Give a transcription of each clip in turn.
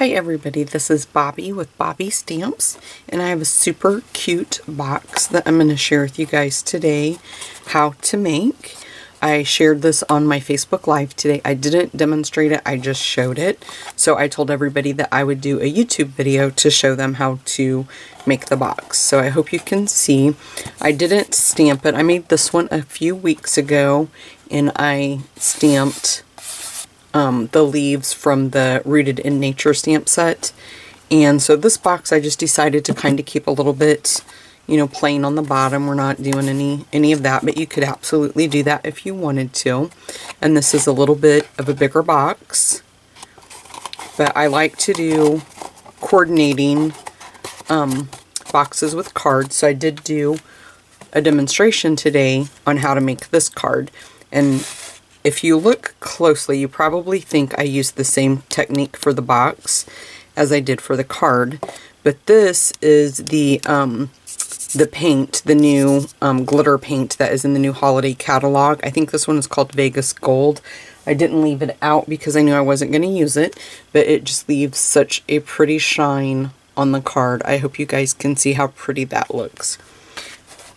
Hi everybody, this is Bobby with Bobby Stamps, and I have a super cute box that I'm going to share with you guys today how to make. I shared this on my Facebook Live today. I didn't demonstrate it, I just showed it. So I told everybody that I would do a YouTube video to show them how to make the box. So I hope you can see. I didn't stamp it. I made this one a few weeks ago, and I stamped the leaves from the Rooted in Nature stamp set. And so this box I just decided to kind of keep a little bit, you know, plain on the bottom. We're not doing any of that, but you could absolutely do that if you wanted to. And this is a little bit of a bigger box. But I like to do coordinating boxes with cards. So I did do a demonstration today on how to make this card. And if you look closely, you probably think I used the same technique for the box as I did for the card. But this is the paint, the new glitter paint that is in the new holiday catalog. I think this one is called Vegas Gold. I didn't leave it out because I knew I wasn't going to use it, but it just leaves such a pretty shine on the card. I hope you guys can see how pretty that looks.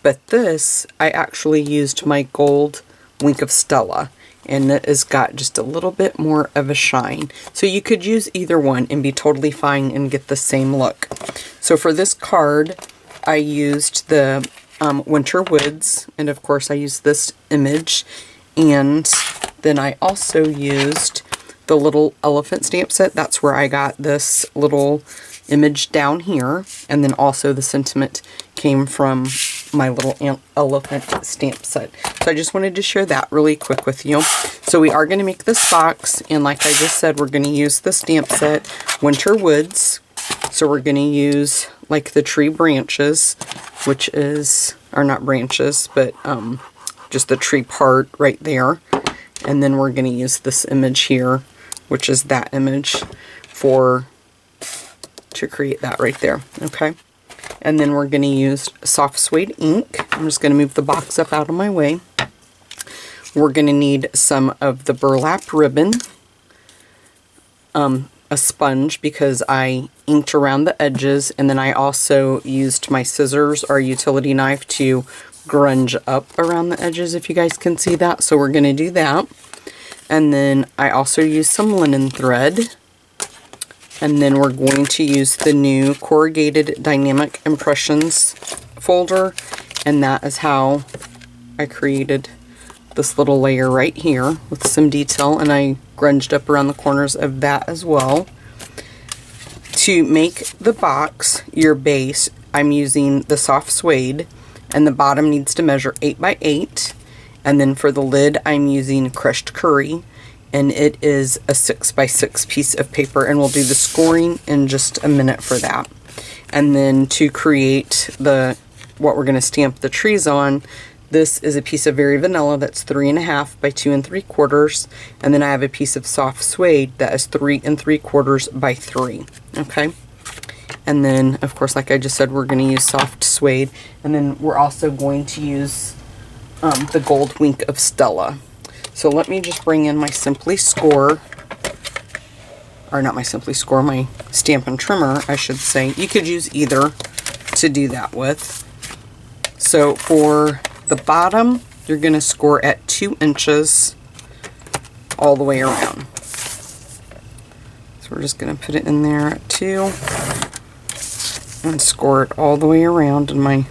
But this, I actually used my gold Wink of Stella, and it has got just a little bit more of a shine. So you could use either one and be totally fine and get the same look. So for this card, I used the Winter Woods, and of course I used this image, and then I also used the little elephant stamp set. That's where I got this little image down here, and then also the sentiment came from my little elephant stamp set. So I just wanted to share that really quick with you. So we are going to make this box, and like I just said, we're going to use the stamp set Winter Woods. So we're going to use like the tree branches, which is, or not branches, but just the tree part right there. And then we're going to use this image here, which is that image, to create that right there. Okay. And then we're going to use soft suede ink. I'm just going to move the box up out of my way. We're going to need some of the burlap ribbon, a sponge because I inked around the edges, and then I also used my scissors or utility knife to grunge up around the edges, if you guys can see that. So we're going to do that. And then I also used some linen thread. And then we're going to use the new Corrugated Dynamic Impressions folder, and that is how I created this little layer right here with some detail, and I grunged up around the corners of that as well. To make the box, your base, I'm using the soft suede, and the bottom needs to measure 8 by 8, and then for the lid I'm using crushed curry, and it is a 6 by 6 piece of paper, and we'll do the scoring in just a minute for that. And then to create what we're going to stamp the trees on, this is a piece of Very Vanilla that's 3.5 by 2 3/4, and then I have a piece of soft suede that is 3 3/4 by 3. Okay, and then of course, like I just said, we're going to use soft suede, and then we're also going to use the gold Wink of Stella. So let me just bring in my Simply Score, or not my Simply Score, my Stampin' Trimmer, I should say. You could use either to do that with. So for the bottom, you're going to score at 2 inches all the way around. So we're just going to put it in there at 2 and score it all the way around, and my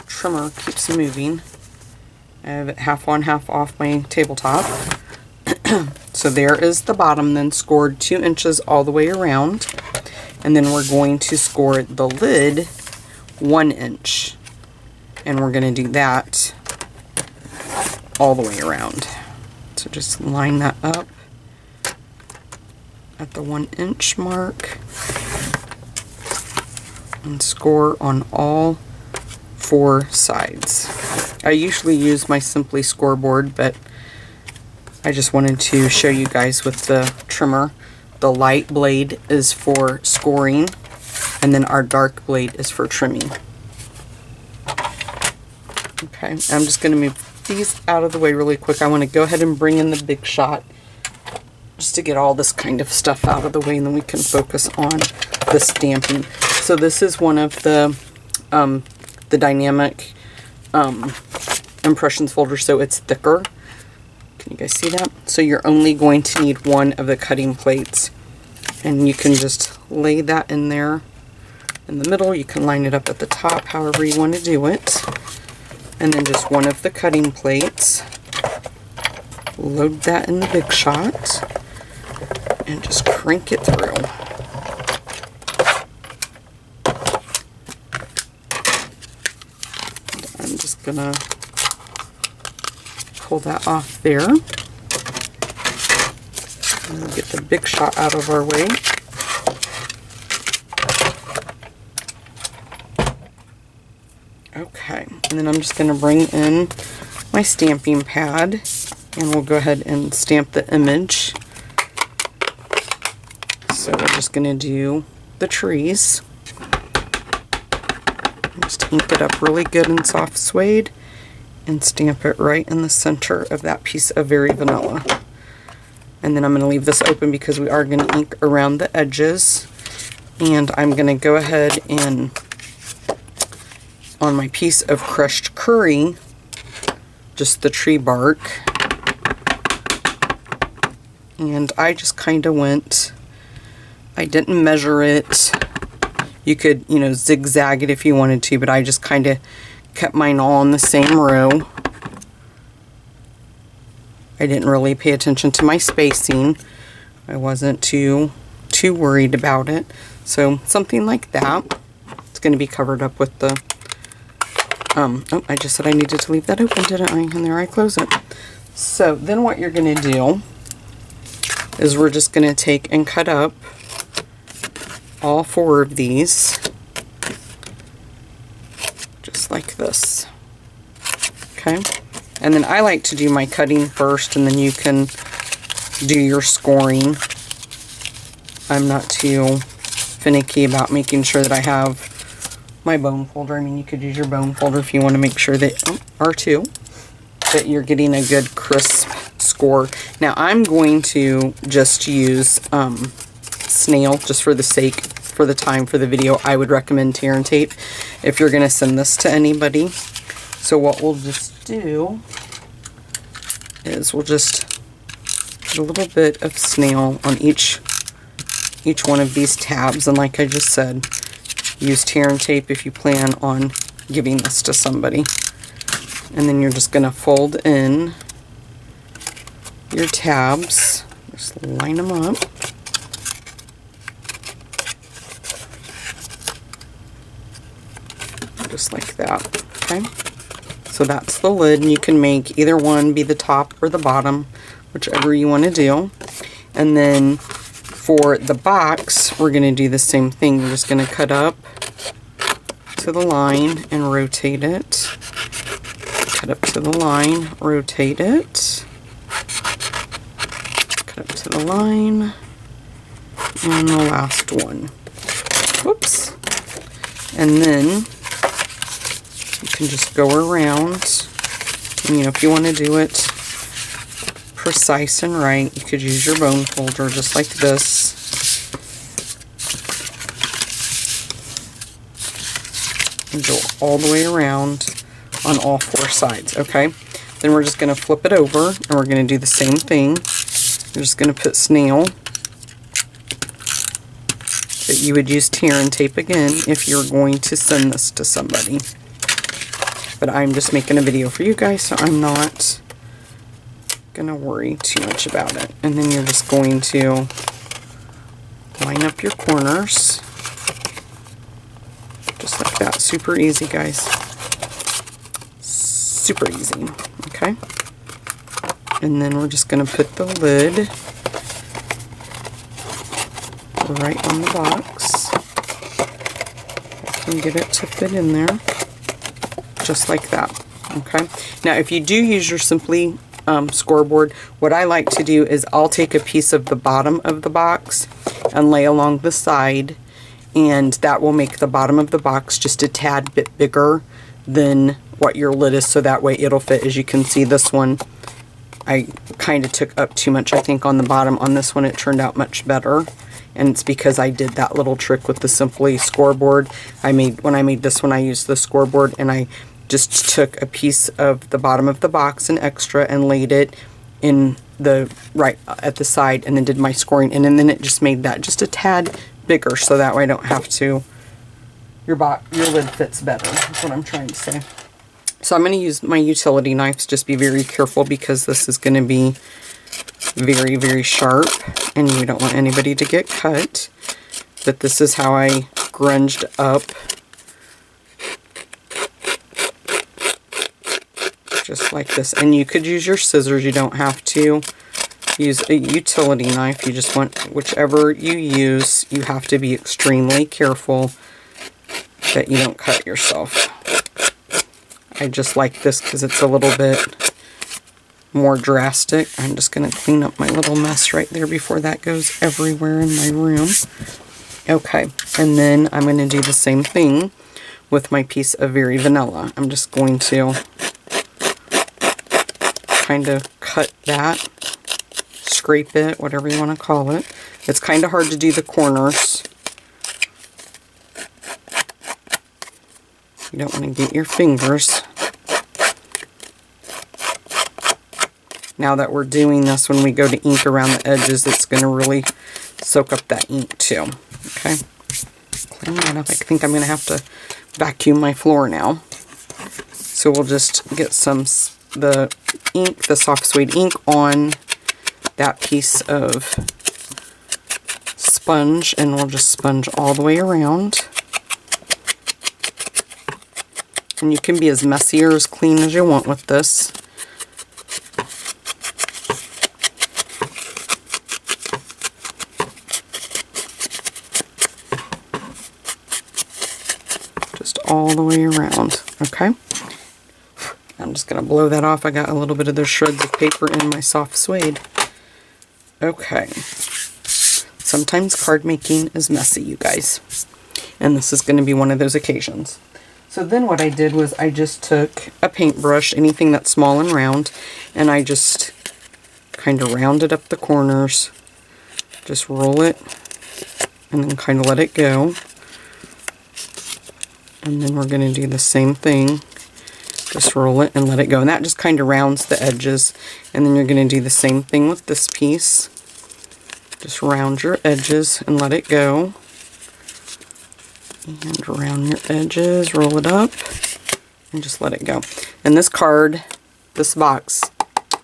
trimmer keeps moving. I have it half on, half off my tabletop. So there is the bottom, then scored 2 inches all the way around. And then we're going to score the lid 1 inch. And we're going to do that all the way around. So just line that up at the 1 inch mark and score on all 4 sides. I usually use my Simply Scoreboard, but I just wanted to show you guys with the trimmer. The light blade is for scoring, and then our dark blade is for trimming. Okay, I'm just going to move these out of the way really quick. I want to go ahead and bring in the Big Shot just to get all this kind of stuff out of the way, and then we can focus on the stamping. So this is one of the dynamic impressions folders, so it's thicker. Can you guys see that? So you're only going to need one of the cutting plates, and you can just lay that in there in the middle. You can line it up at the top, however you want to do it. And then just one of the cutting plates. Load that in the Big Shot and just crank it through. I'm just gonna pull that off there. And we'll get the Big Shot out of our way. Okay, and then I'm just going to bring in my stamping pad, and we'll go ahead and stamp the image. So we're just going to do the trees. Just ink it up really good in soft suede and stamp it right in the center of that piece of Very Vanilla. And then I'm going to leave this open because we are going to ink around the edges. And I'm going to go ahead and, on my piece of crushed curry, just the tree bark. And I just kind of went, I didn't measure it. You could, you know, zigzag it if you wanted to, but I just kind of kept mine all in the same row. I didn't really pay attention to my spacing. I wasn't too worried about it. So something like that. It's going to be covered up with the, oh, I just said I needed to leave that open, didn't I? And there I close it. So then what you're going to do is we're just going to take and cut up all 4 of these, just like this. Okay, and then I like to do my cutting first, and then you can do your scoring. I'm not too finicky about making sure that I have my bone folder. I mean, you could use your bone folder if you want to make sure that, R2, that you're getting a good crisp score. Now I'm going to just use snail just for the sake, for the time, for the video. I would recommend tear and tape if you're going to send this to anybody. So what we'll just do is we'll just put a little bit of snail on each one of these tabs, and like I just said, use tear and tape if you plan on giving this to somebody. And then you're just going to fold in your tabs, just line them up. Just like that, okay? So that's the lid, and you can make either one be the top or the bottom, whichever you want to do. And then for the box, we're going to do the same thing. We're just going to cut up to the line and rotate it. Cut up to the line, rotate it. Cut up to the line. And the last one. Whoops. And then you can just go around, and, you know, if you want to do it precise and right, you could use your bone folder just like this. And go all the way around on all 4 sides, okay? Then we're just going to flip it over, and we're going to do the same thing. You're just going to put snail. But you would use tear and tape again if you're going to send this to somebody. But I'm just making a video for you guys, so I'm not gonna worry too much about it. And then you're just going to line up your corners just like that. Super easy, guys. Super easy. Okay, and then we're just gonna put the lid right on the box. I can get it to fit in there just like that. Okay, now if you do use your Simply scoreboard, what I like to do is I'll take a piece of the bottom of the box and lay along the side, and that will make the bottom of the box just a tad bit bigger than what your lid is, so that way it'll fit. As you can see, this one I kind of took up too much, I think, on the bottom. On this one, it turned out much better. And it's because I did that little trick with the Simply scoreboard. When I made this one, I used the scoreboard, and I just took a piece of the bottom of the box, an extra, and laid it in the right at the side, and then did my scoring, and then it just made that just a tad bigger, so that way I don't have to. Your lid fits better. That's what I'm trying to say. So I'm going to use my utility knives. Just be very careful because this is going to be very, very sharp, and you don't want anybody to get cut. But this is how I grunged up. Just like this. And you could use your scissors. You don't have to use a utility knife. You just want whichever you use. You have to be extremely careful that you don't cut yourself. I just like this because it's a little bit more drastic. I'm just going to clean up my little mess right there before that goes everywhere in my room. Okay, and then I'm going to do the same thing with my piece of Very Vanilla. I'm just going to kind of cut that, scrape it, whatever you want to call it. It's kind of hard to do the corners. You don't want to get your fingers. Now that we're doing this, when we go to ink around the edges, it's going to really soak up that ink too. Okay, clean that up. I think I'm going to have to vacuum my floor now. So we'll just get the ink, the soft suede ink, on that piece of sponge, and we'll just sponge all the way around. And you can be as messy or as clean as you want with this. Just all the way around, okay? I'm just going to blow that off. I got a little bit of those shreds of paper in my soft suede. Okay. Sometimes card making is messy, you guys. And this is going to be one of those occasions. So then what I did was I just took a paintbrush, anything that's small and round, and I just kind of rounded up the corners. Just roll it and then kind of let it go. And then we're going to do the same thing. Just roll it and let it go. And that just kind of rounds the edges. And then you're going to do the same thing with this piece. Just round your edges and let it go. And around your edges, roll it up, and just let it go. And this card, this box,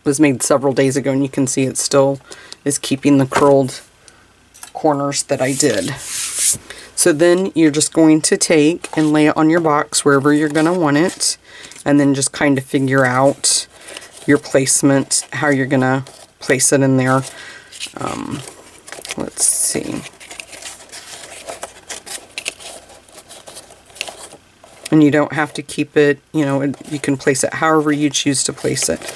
was made several days ago, and you can see it still is keeping the curled corners that I did. So then you're just going to take and lay it on your box wherever you're going to want it, and then just kind of figure out your placement, how you're going to place it in there. Let's see. And you don't have to keep it, you can place it however you choose to place it.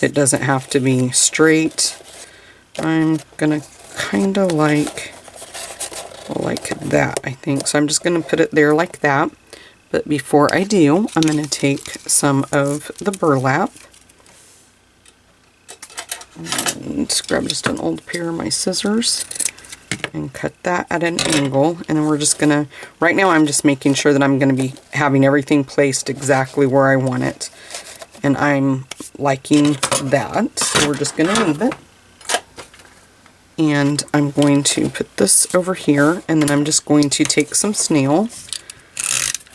It doesn't have to be straight. I'm going to kind of like that, I think. So I'm just going to put it there like that. But before I do, I'm going to take some of the burlap. And grab just an old pair of my scissors. And cut that at an angle, and then we're just gonna, right now I'm just making sure that I'm gonna be having everything placed exactly where I want it, and I'm liking that, so we're just gonna leave it. And I'm going to put this over here, and then I'm just going to take some snail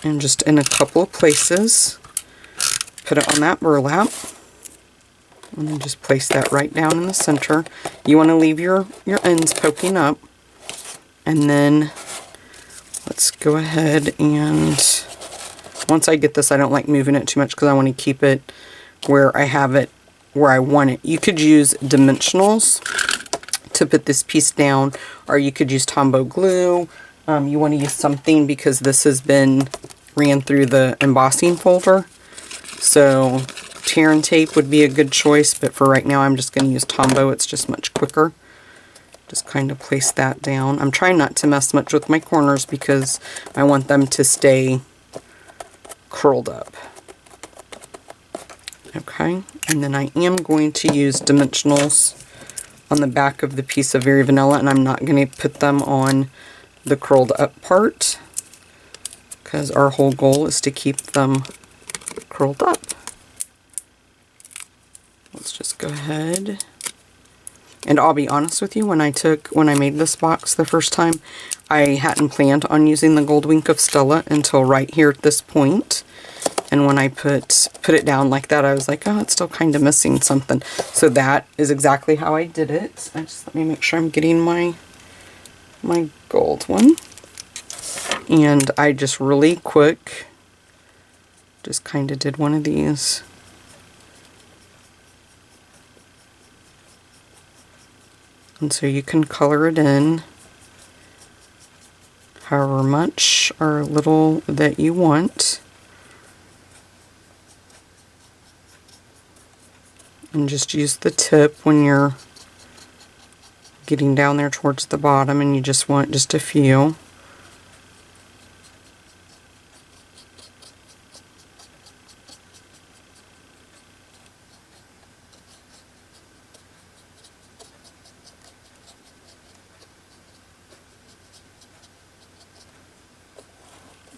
and just in a couple of places put it on that burlap, and then just place that right down in the center. You want to leave your ends poking up. And then let's go ahead and, once I get this, I don't like moving it too much because I want to keep it where I have it, where I want it. You could use dimensionals to put this piece down, or you could use Tombow glue. You want to use something because this has been ran through the embossing folder. So tear and tape would be a good choice, but for right now I'm just going to use Tombow. It's just much quicker. Just kind of place that down. I'm trying not to mess much with my corners because I want them to stay curled up. Okay, and then I am going to use dimensionals on the back of the piece of Very Vanilla, and I'm not going to put them on the curled up part because our whole goal is to keep them curled up. Let's just go ahead. And I'll be honest with you, when I made this box the first time, I hadn't planned on using the Gold Wink of Stella until right here at this point. And when I put it down like that, I was like, oh, it's still kind of missing something. So that is exactly how I did it. Let me make sure I'm getting my gold one. And I just really quick, just kind of did one of these. And so you can color it in however much or little that you want. And just use the tip when you're getting down there towards the bottom and you just want just a few.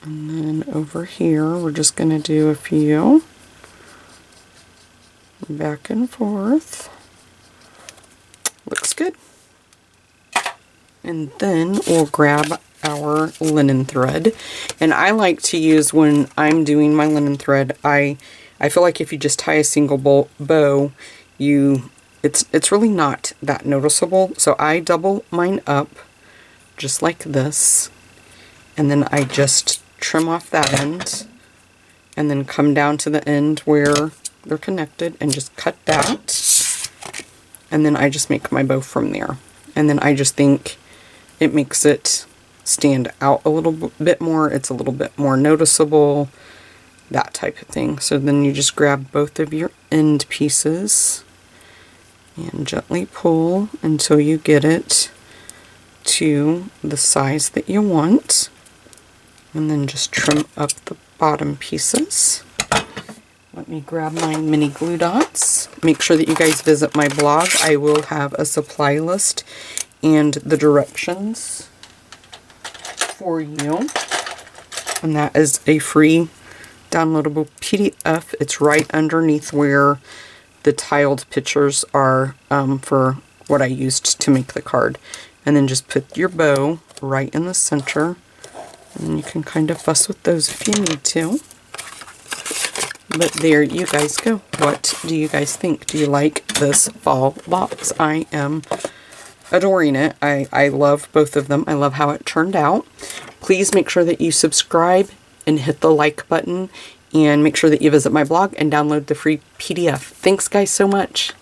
And then over here, we're just going to do a few back and forth. Looks good. And then we'll grab our linen thread. And I like to use, when I'm doing my linen thread, I feel like if you just tie a single bow, it's really not that noticeable. So I double mine up just like this. And then I just trim off that end and then come down to the end where they're connected and just cut that, and then I just make my bow from there. And then I just think it makes it stand out a little bit more. It's a little bit more noticeable, that type of thing. So then you just grab both of your end pieces and gently pull until you get it to the size that you want. And then just trim up the bottom pieces. Let me grab my mini glue dots. Make sure that you guys visit my blog. I will have a supply list and the directions for you. And that is a free downloadable PDF. It's right underneath where the tiled pictures are for what I used to make the card. And then just put your bow right in the center. And you can kind of fuss with those if you need to. But there you guys go. What do you guys think? Do you like this fall box? I am adoring it. I love both of them. I love how it turned out. Please make sure that you subscribe and hit the like button. And make sure that you visit my blog and download the free PDF. Thanks guys so much.